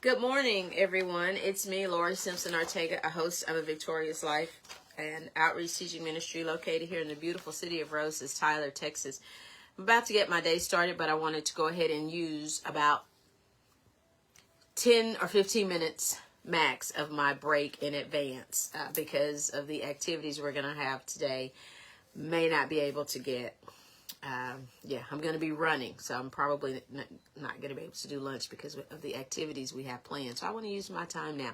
Good morning, everyone. It's me, Lori Simpson Ortega, a host of A Victorious Life, an outreach teaching ministry located here in the beautiful city of Roses, Tyler, Texas. I'm about to get my day started, but I wanted to go ahead and use about 10 or 15 minutes max of my break in advance because of the activities we're going to have today. May not be able to get I'm going to be running, so I'm probably not going to be able to do lunch because of the activities we have planned. So I want to use my time now.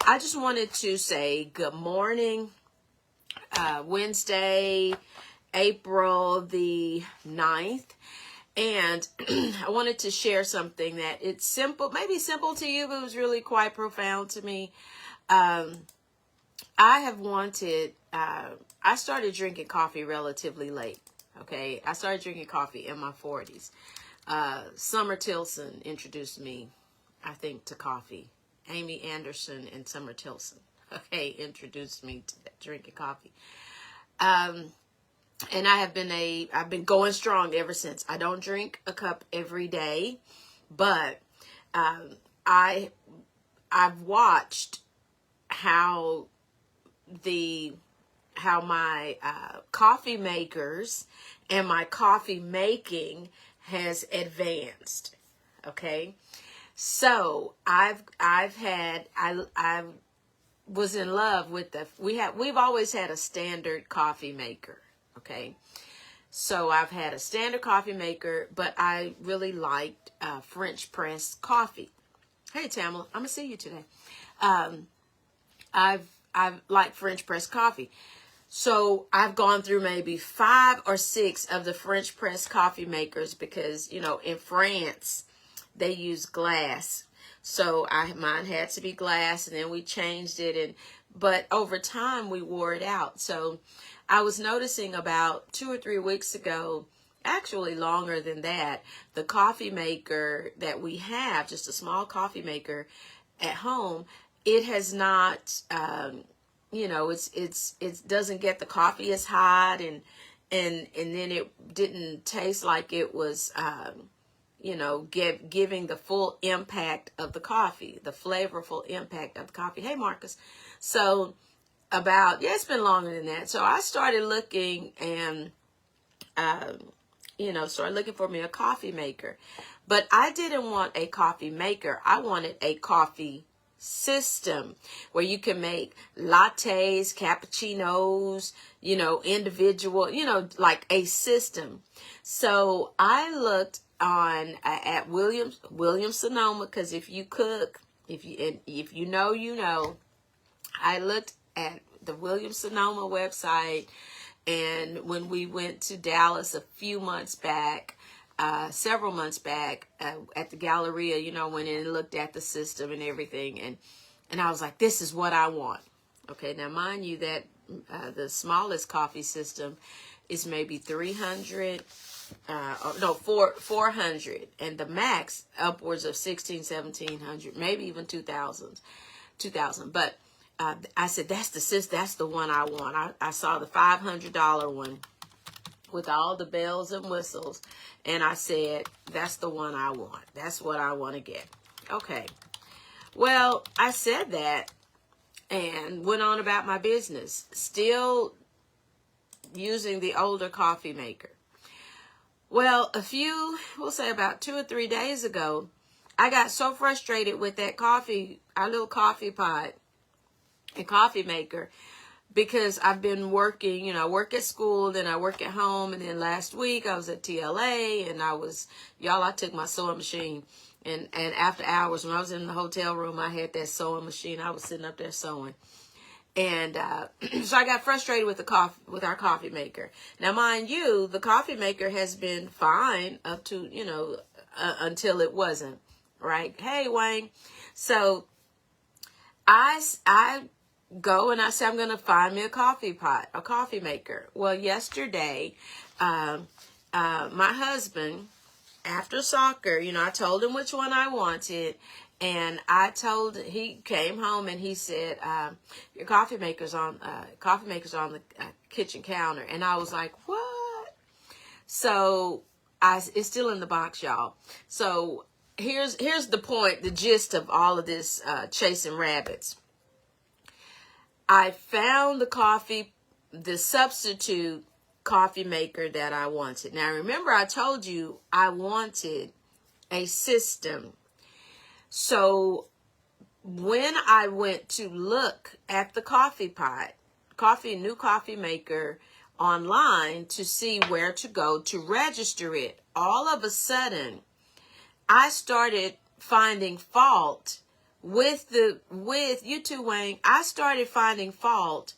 I just wanted to say good morning, Wednesday, April the 9th. And I wanted to share something that it's simple, maybe simple to you, but it was really quite profound to me. I started drinking coffee relatively late. Okay, I started drinking coffee in my 40s. Summer Tilson introduced me, I think, to coffee. Amy Anderson and Summer Tilson, introduced me to drinking coffee. And I've been going strong ever since. I don't drink a cup every day, but I've watched how my coffee makers and my coffee making has advanced. Okay. So I was in love with we've always had a standard coffee maker. Okay. So I've had a standard coffee maker, but I really liked French press coffee. Hey, Tamala, I'm gonna see you today. I've liked French press coffee. So I've gone through maybe 5 or 6 of the French press coffee makers because, in France, they use glass. So mine had to be glass, and then we changed it. But over time, we wore it out. So I was noticing about 2 or 3 weeks ago, actually longer than that, the coffee maker that we have, just a small coffee maker at home, it has not... it doesn't get the coffee as hot, and then it didn't taste like it was, giving the full impact of the coffee, the flavorful impact of the coffee. Hey, Marcus. So it's been longer than that. So I started looking and, started looking for me a coffee maker, but I didn't want a coffee maker. I wanted a coffee system where you can make lattes, cappuccinos, individual, like a system. So I looked at Williams Sonoma, because if you cook, if you know, I looked at the Williams Sonoma website, and when we went to Dallas several months back at the Galleria, went in and looked at the system and everything. And I was like, this is what I want. Okay, now mind you that the smallest coffee system is maybe 300, 400. And the max upwards of 1,1700, maybe even 2,000. But I said, that's the one I want. I saw the $500 one with all the bells and whistles. And I said, that's the one I want. That's what I want to get. Okay. Well, I said that and went on about my business, still using the older coffee maker. Well, we'll say about 2 or 3 days ago, I got so frustrated with that our little coffee pot and coffee maker, because I've been working, I work at school, then I work at home, and then last week I was at TLA, and I took my sewing machine, and after hours, when I was in the hotel room, I had that sewing machine. I was sitting up there sewing, and so I got frustrated with our coffee maker. Now, mind you, the coffee maker has been fine up to, until it wasn't, right? Hey, Wayne. So I go and I say, I'm going to find me a coffee pot, a coffee maker. Well, yesterday, my husband, after soccer, I told him which one I wanted. And he came home and he said, your coffee maker's on the kitchen counter. And I was like, what? So it's still in the box, y'all. So here's the point, the gist of all of this chasing rabbits. I found the substitute coffee maker that I wanted. Now, remember I told you I wanted a system. So when I went to look at the new coffee maker online to see where to go to register it, all of a sudden I started finding fault with you too, Wayne. I started finding fault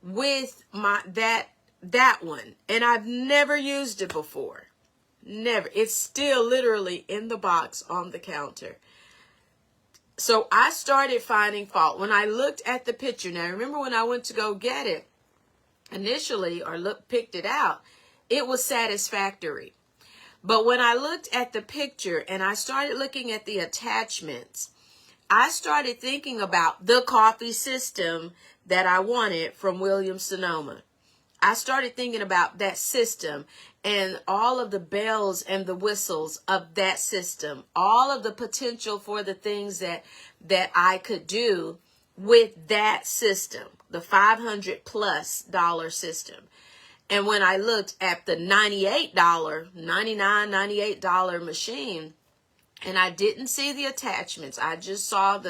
with that one, and I've never used it before. Never. It's still literally in the box on the counter. So I started finding fault when I looked at the picture. Now, remember when I went to go get it initially, or picked it out, it was satisfactory. But when I looked at the picture and I started looking at the attachments, I started thinking about the coffee system that I wanted from Williams-Sonoma. I started thinking about that system and all of the bells and the whistles of that system, all of the potential for the things that I could do with that system, the $500+ system. And when I looked at the $98 machine, and I didn't see the attachments, I just saw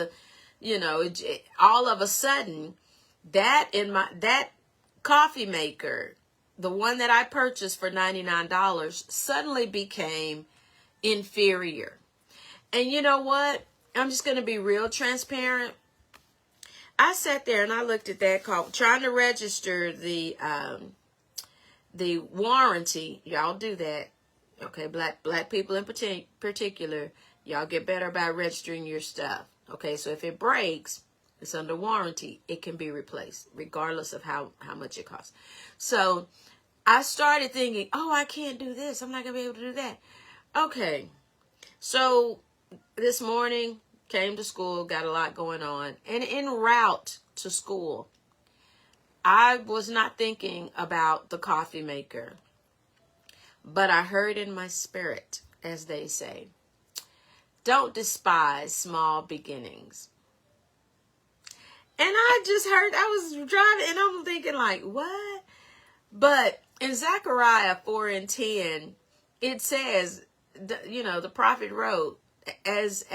all of a sudden that coffee maker, the one that I purchased for $99, suddenly became inferior. And you know what? I'm just going to be real transparent. I sat there and I looked at that call, trying to register the warranty. Y'all do that. Okay, black people in particular, y'all get better about registering your stuff. Okay, so if it breaks, it's under warranty. It can be replaced, regardless of how much it costs. So I started thinking, oh, I can't do this. I'm not going to be able to do that. Okay, so this morning, came to school, got a lot going on. And en route to school, I was not thinking about the coffee maker. But I heard in my spirit, as they say, don't despise small beginnings. And I just heard, I was driving and I'm thinking like, what? But in Zechariah 4:10, it says, the prophet wrote, as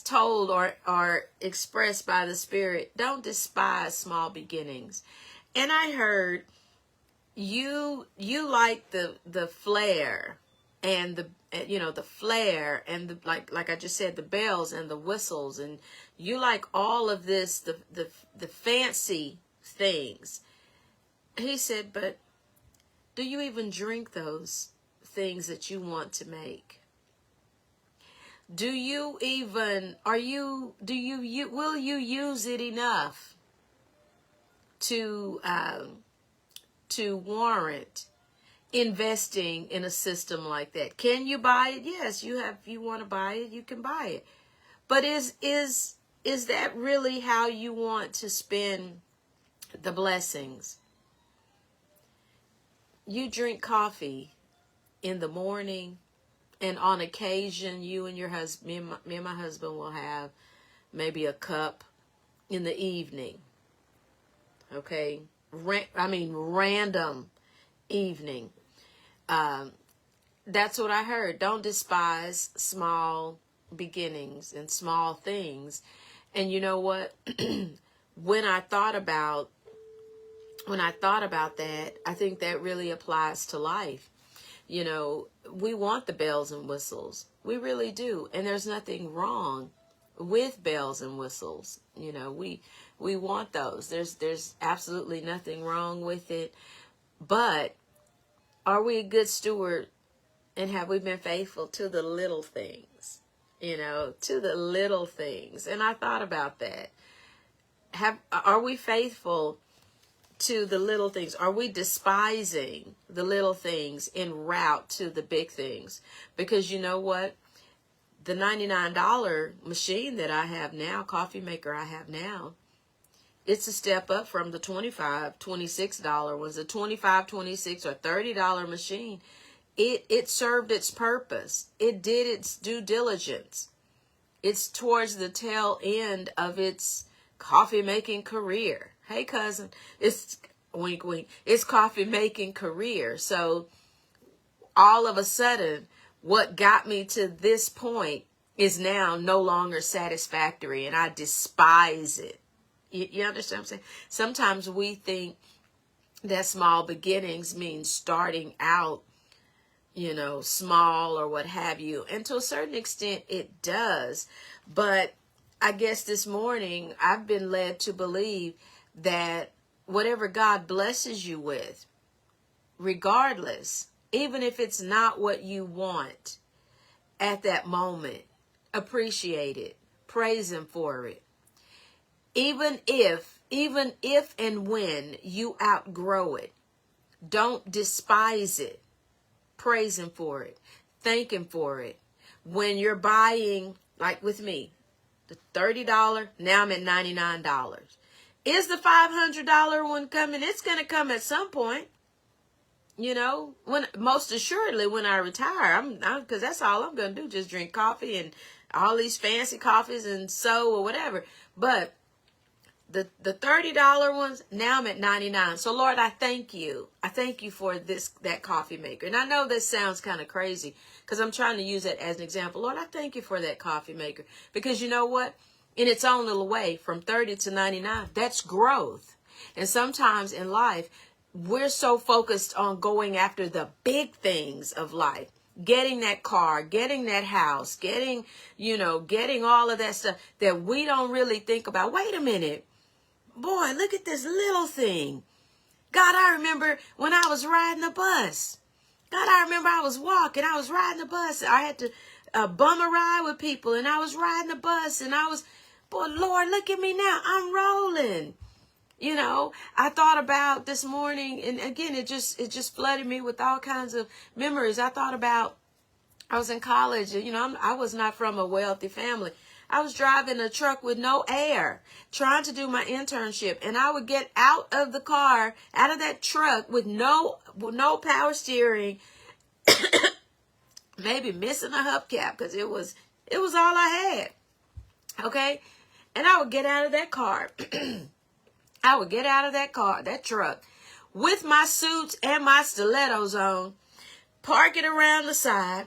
told or expressed by the Spirit, don't despise small beginnings. And I heard, you like the flair and the flair and the like I just said, the bells and the whistles, and you like all of this, the fancy things. He said, but do you even drink those things that you want to make? Do you even will you use it enough to warrant investing in a system like that? Can you buy it? Yes, you want to buy it, you can buy it. But is that really how you want to spend the blessings? You drink coffee in the morning, and on occasion, you and your husband, me and my husband will have maybe a cup in the evening. Okay? Random evening. That's what I heard. Don't despise small beginnings and small things. And you know what? When I thought about that, I think that really applies to life. We want the bells and whistles. We really do. And there's nothing wrong with bells and whistles. We want those. There's absolutely nothing wrong with it. But are we a good steward, and have we been faithful to the little things? To the little things. And I thought about that. Are we faithful to the little things? Are we despising the little things en route to the big things? Because you know what? The $99 machine that I have now, coffee maker I have now, it's a step up from the $25, $26 ones. The $25, $26, or $30 machine it served its purpose. It did its due diligence. It's towards the tail end of its coffee making career. Hey, cousin, it's wink, wink. It's coffee making career. So all of a sudden, what got me to this point is now no longer satisfactory, and I despise it. You understand what I'm saying? Sometimes we think that small beginnings means starting out, small or what have you. And to a certain extent, it does. But I guess this morning, I've been led to believe that whatever God blesses you with, regardless, even if it's not what you want at that moment, appreciate it. Praise him for it. Even if and when you outgrow it, don't despise it. Praise him for it. Thank him for it. When you're buying, like with me, the $30, now I'm at $99. Is the $500 one coming? It's going to come at some point. When most assuredly when I retire, because that's all I'm going to do, just drink coffee and all these fancy coffees and so or whatever. But the $30 ones, now I'm at $99. So Lord, I thank you. I thank you for that coffee maker. And I know this sounds kind of crazy because I'm trying to use it as an example. Lord, I thank you for that coffee maker, because you know what? In its own little way, from 30 to 99, that's growth. And sometimes in life, we're so focused on going after the big things of life, getting that car, getting that house, getting all of that stuff, that we don't really think about, wait a minute, boy, look at this little thing. God, I remember when I was riding the bus. God, I remember I was walking, I was riding the bus. I had to bum a ride with people, and I was riding the bus, and boy, Lord, look at me now. I'm rolling. I thought about this morning, and again, it just flooded me with all kinds of memories. I thought about, I was in college, and I was not from a wealthy family. I was driving a truck with no air, trying to do my internship, and I would get out of the car, out of that truck with no power steering, maybe missing a hubcap, because it was all I had. Okay, and I would get out of that car. I would get out of that truck, with my suits and my stilettos on, park it around the side,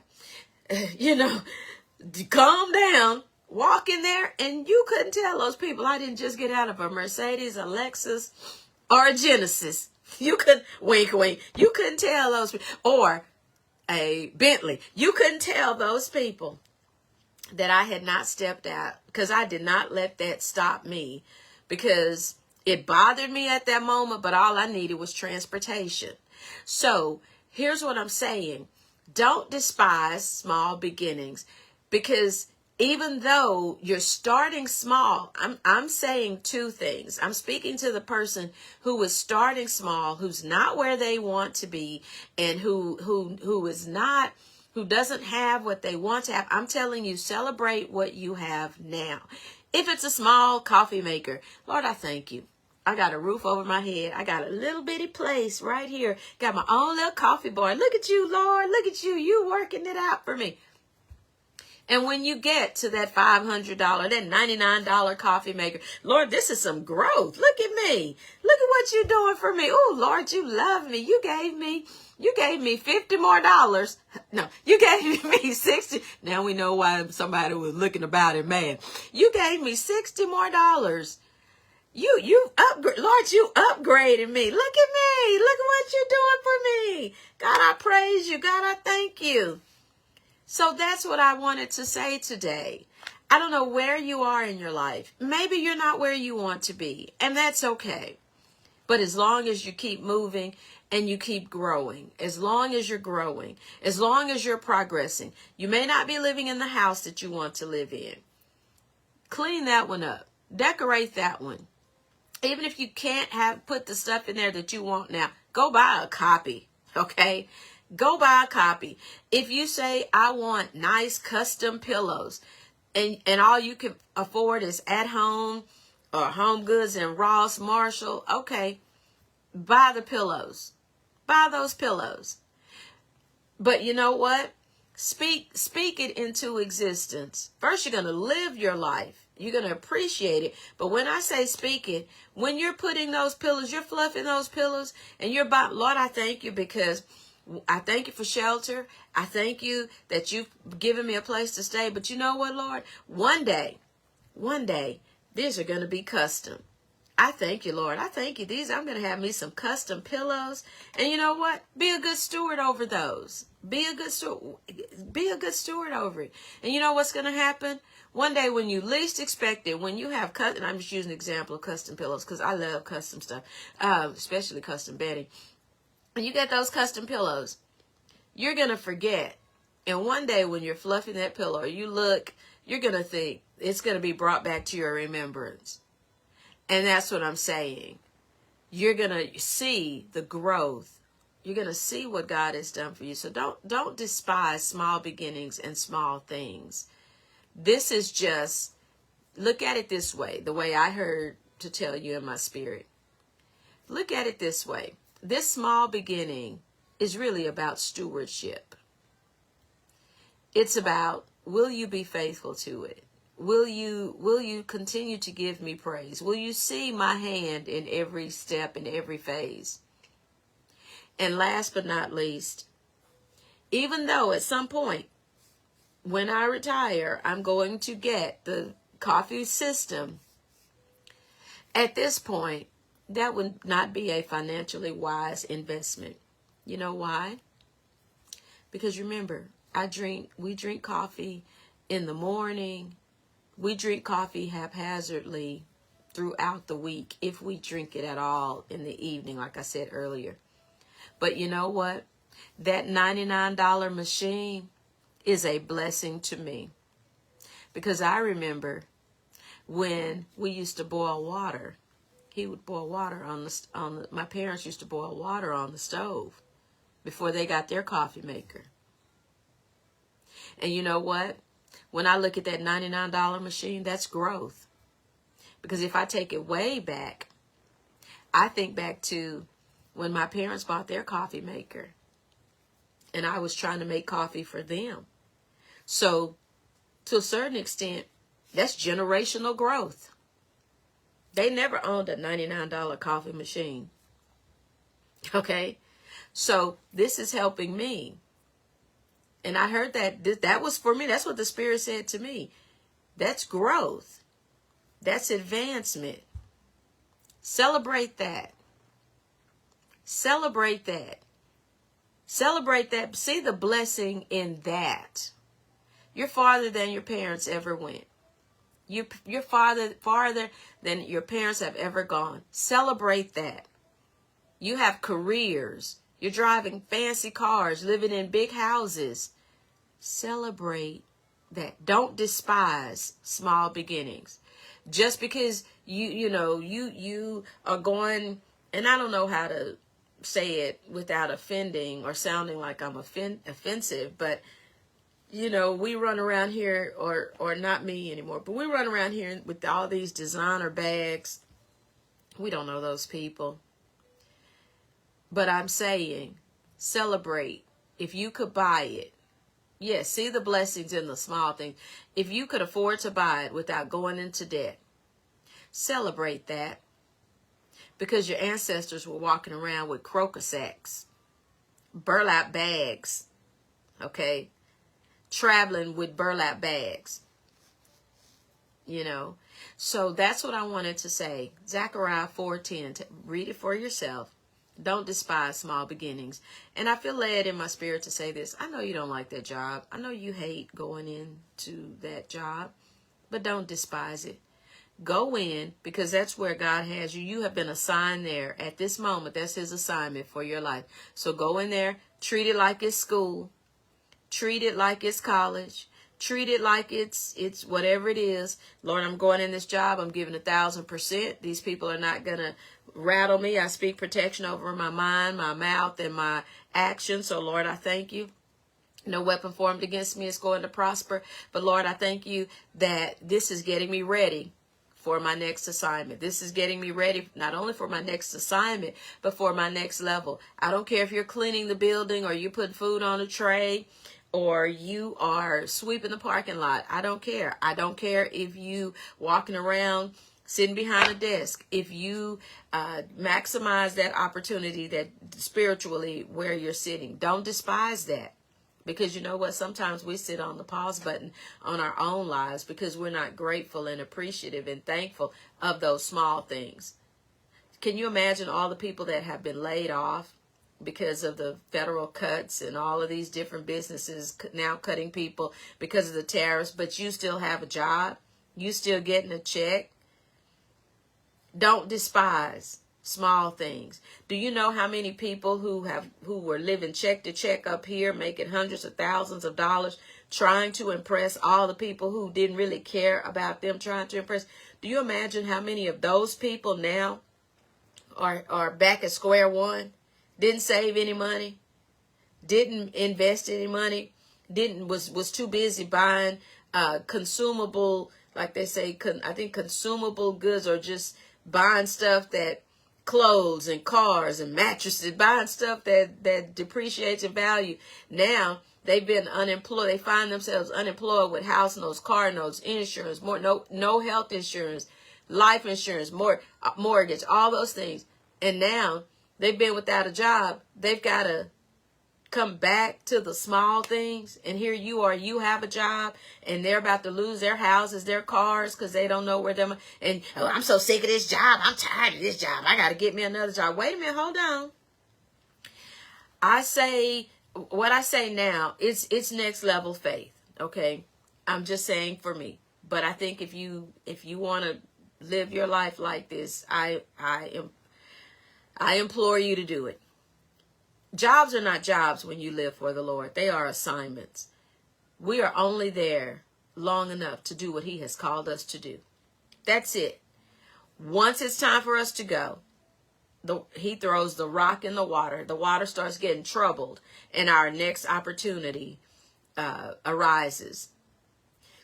calm down, walk in there, and you couldn't tell those people I didn't just get out of a Mercedes, a Lexus, or a Genesis. You could, wink, wink, you couldn't tell those people, or a Bentley. You couldn't tell those people that I had not stepped out, because I did not let that stop me, because it bothered me at that moment, but all I needed was transportation. So here's what I'm saying. Don't despise small beginnings, because even though you're starting small, I'm saying two things. I'm speaking to the person who is starting small, who's not where they want to be, and who doesn't have what they want to have. I'm telling you, celebrate what you have now. If it's a small coffee maker, Lord, I thank you. I got a roof over my head. I got a little bitty place right here. Got my own little coffee bar. Look at you, Lord. Look at you. You working it out for me. And when you get to that $500, that $99 coffee maker, Lord, this is some growth. Look at me. Look at what you're doing for me. Oh, Lord, you love me. You gave me $50 more. No, you gave me 60. Now we know why somebody was looking about it mad. You gave me $60 more. Lord, you upgraded me. Look at me. Look at what you're doing for me. God, I praise you. God, I thank you. So that's what I wanted to say today. I don't know where you are in your life. Maybe you're not where you want to be, and that's okay. But as long as you keep moving and you keep growing, as long as you're growing, as long as you're progressing, you may not be living in the house that you want to live in. Clean that one up. Decorate that one. Even if you can't put the stuff in there that you want now, go buy a copy, okay? Go buy a copy. If you say, I want nice custom pillows, and all you can afford is At Home or Home Goods and Ross, Marshall, okay, buy the pillows. Buy those pillows. But you know what? Speak it into existence. First, you're going to live your life. You're going to appreciate it. But when I say speak it, when you're putting those pillows, you're fluffing those pillows, and you're about, Lord, I thank you because I thank you for shelter. I thank you that you've given me a place to stay. But you know what, Lord? One day, these are going to be custom. I thank you, Lord. I thank you. I'm going to have me some custom pillows. And you know what? Be a good steward over those. Be a good steward over it. And you know what's going to happen? One day when you least expect it, when you have and I'm just using an example of custom pillows because I love custom stuff, especially custom bedding. When you get those custom pillows, you're going to forget. And one day when you're fluffing that pillow, you look, you're going to think it's going to be brought back to your remembrance. And that's what I'm saying. You're going to see the growth. You're going to see what God has done for you. So don't despise small beginnings and small things. This is just, look at it this way, the way I heard to tell you in my spirit. Look at it this way. This small beginning is really about stewardship. It's about, will you be faithful to it? Will you continue to give me praise? Will you see my hand in every step, in every phase? And last but not least, even though at some point when I retire, I'm going to get the coffee system, at this point, that would not be a financially wise investment. You know why? Because remember, we drink coffee in the morning. We drink coffee haphazardly throughout the week, if we drink it at all in the evening, like I said earlier. But you know what? That $99 machine is a blessing to me. Because I remember when we used to boil water. He would boil water my parents used to boil water on the stove before they got their coffee maker. And you know what? When I look at that $99 machine, that's growth. Because if I take it way back, I think back to when my parents bought their coffee maker. And I was trying to make coffee for them. So, to a certain extent, that's generational growth. They never owned a $99 coffee machine. Okay? So, this is helping me. And I heard that was for me. That's what the Spirit said to me. That's growth. That's advancement. Celebrate that. Celebrate that. Celebrate that. See the blessing in that. You're farther than your parents ever went. You're farther than your parents have ever gone. Celebrate that. You have careers. You're driving fancy cars, living in big houses. Celebrate that. Don't despise small beginnings. Just because you are going, and I don't know how to say it without offending or sounding like I'm offensive, but we run around here, or not me anymore, but we run around here with all these designer bags. We don't know those people. But I'm saying, celebrate. If you could buy it, yes, see the blessings in the small things. If you could afford to buy it without going into debt, celebrate that. Because your ancestors were walking around with croaker sacks, burlap bags, okay? Traveling with burlap bags, So that's what I wanted to say. Zechariah 4:10, read it for yourself. Don't despise small beginnings. And I feel led in my spirit to say this. I know you don't like that job. I know you hate going into that job, but don't despise it. Go in, because that's where God has you. You have been assigned there at this moment. That's his assignment for your life. So go in there, treat it like it's school. Treat it like it's college. Treat it like it's whatever it is. Lord, I'm going in this job. I'm giving 1,000%. These people are not going to rattle me. I speak protection over my mind, my mouth, and my actions. So, Lord, I thank you. No weapon formed against me is going to prosper. But, Lord, I thank you that this is getting me ready for my next assignment. This is getting me ready not only for my next assignment, but for my next level. I don't care if you're cleaning the building or you put food on a tray or you are sweeping the parking lot. I don't care. I don't care if you walking around sitting behind a desk. If you maximize that opportunity that spiritually where you're sitting, don't despise that. Because you know what? Sometimes we sit on the pause button on our own lives because we're not grateful and appreciative and thankful of those small things. Can you imagine all the people that have been laid off because of the federal cuts and all of these different businesses now cutting people because of the tariffs, but you still have a job? You still getting a check? Don't despise small things. Do you know how many people who were living check to check up here, making hundreds of thousands of dollars, trying to impress all the people who didn't really care about them trying to impress? Do you imagine how many of those people now are back at square one? Didn't save any money, didn't invest any money, was too busy buying consumable, like they say, I think consumable goods, or just buying stuff that clothes and cars and mattresses, buying stuff that depreciates in value. Now they've been unemployed. They find themselves unemployed with house notes, car notes, insurance, no health insurance, life insurance, mortgage, all those things. And now they've been without a job. They've got to come back to the small things. And here you are, you have a job, and they're about to lose their houses, their cars, because they don't know where they're. And oh, I'm so sick of this job. I'm tired of this job. I got to get me another job. Wait a minute, hold on. What I say now, it's next level faith. Okay, I'm just saying for me. But I think if you want to live your life like this, I implore you to do it. Jobs are not jobs when you live for the Lord. They are assignments. We are only there long enough to do what he has called us to do. That's it. Once it's time for us to go, he throws the rock in the water. The water starts getting troubled, and our next opportunity arises.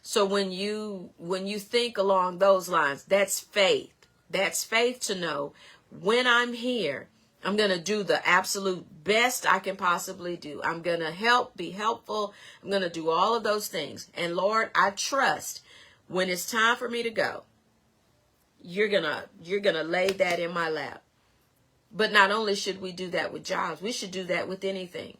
So when you think along those lines, that's faith. That's faith to know when I'm here, I'm going to do the absolute best I can possibly do. I'm going to be helpful. I'm going to do all of those things. And Lord, I trust when it's time for me to go, you're going to lay that in my lap. But not only should we do that with jobs, we should do that with anything.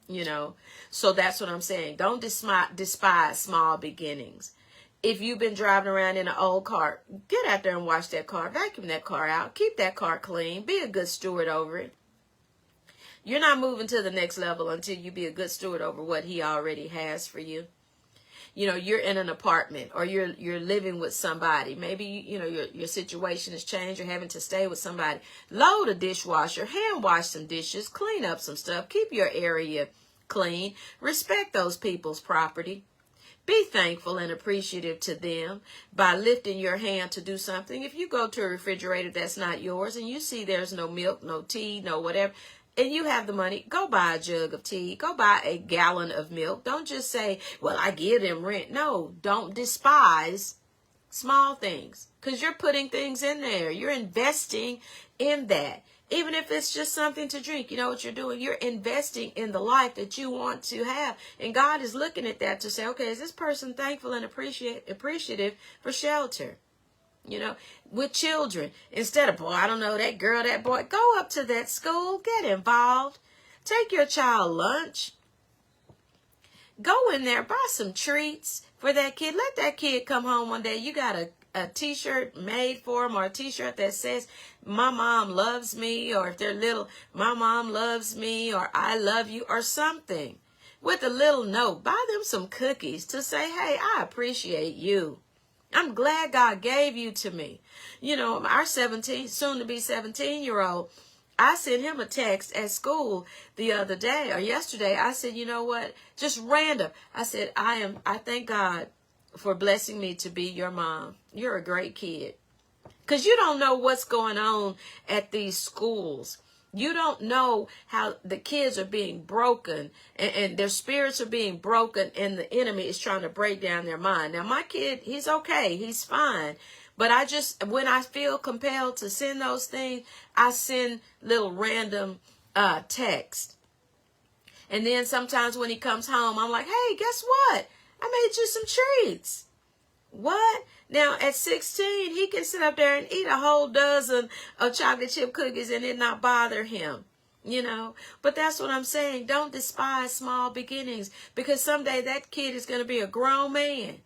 You know, so that's what I'm saying. Don't despise small beginnings. If you've been driving around in an old car, get out there and wash that car. Vacuum that car out. Keep that car clean. Be a good steward over it. You're not moving to the next level until you be a good steward over what he already has for you. You know, you're in an apartment or you're living with somebody. Maybe, you know, your situation has changed. You're having to stay with somebody. Load a dishwasher. Hand wash some dishes. Clean up some stuff. Keep your area clean. Respect those people's property. Be thankful and appreciative to them by lifting your hand to do something. If you go to a refrigerator that's not yours and you see there's no milk, no tea, no whatever, and you have the money, go buy a jug of tea. Go buy a gallon of milk. Don't just say, well, I give them rent. No, don't despise small things because you're putting things in there. You're investing in that. Even if it's just something to drink, you know what you're doing? You're investing in the life that you want to have. And God is looking at that to say, okay, is this person thankful and appreciative for shelter? You know, with children, instead of, boy, I don't know, that girl, that boy, go up to that school, get involved. Take your child lunch. Go in there, buy some treats for that kid. Let that kid come home one day. You got a t-shirt made for them, or a t-shirt that says my mom loves me, or if they're little, my mom loves me, or I love you, or something with a little note. Buy them some cookies to say, hey, I appreciate you. I'm glad God gave you to me. You know, our soon to be 17-year-old, I sent him a text at school the other day or yesterday. I said, you know what, just random. I said, I thank God for blessing me to be your mom. You're a great kid. Because you don't know what's going on at these schools. You don't know how the kids are being broken and their spirits are being broken, and the enemy is trying to break down their mind. Now, my kid, he's okay. He's fine. But when I feel compelled to send those things, I send little random text. And then sometimes when he comes home, I'm like, hey, guess what? I made you some treats. What? Now, at 16, he can sit up there and eat a whole dozen of chocolate chip cookies and it not bother him, you know. But that's what I'm saying. Don't despise small beginnings, because someday that kid is going to be a grown man.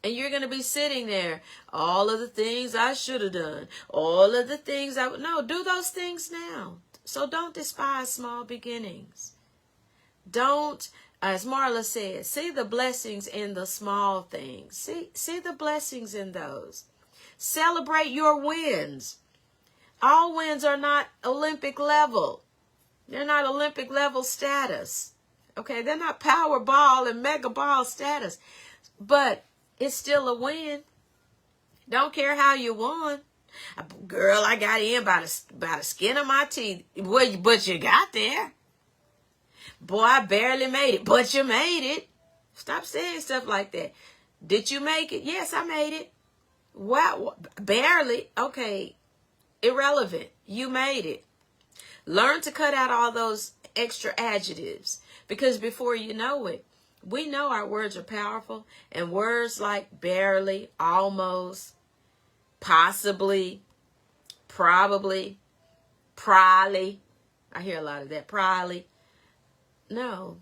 And you're going to be sitting there, all of the things I should have done, all of the things no, do those things now. So don't despise small beginnings. Don't, as Marla said, see the blessings in the small things. See the blessings in those. Celebrate your wins. All wins are not Olympic level. They're not Olympic level status. Okay, they're not Powerball and Mega Ball status. But it's still a win. Don't care how you won. Girl, I got in by the skin of my teeth. Well, but you got there. Boy, I barely made it, but you made it. Stop saying stuff like that. Did you make it? Yes, I made it. Wow, barely. Okay, irrelevant. You made it. Learn to cut out all those extra adjectives, because before you know it, we know our words are powerful, and words like barely, almost, possibly, probably, probably. I hear a lot of that, probably. No,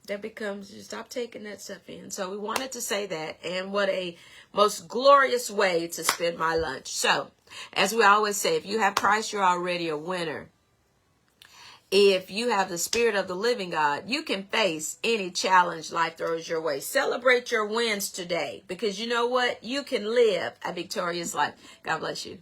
that becomes, you stop taking that stuff in. So we wanted to say that, and what a most glorious way to spend my lunch. So, as we always say, if you have Christ, you're already a winner. If you have the Spirit of the living God, you can face any challenge life throws your way. Celebrate your wins today, because you know what? You can live a victorious life. God bless you.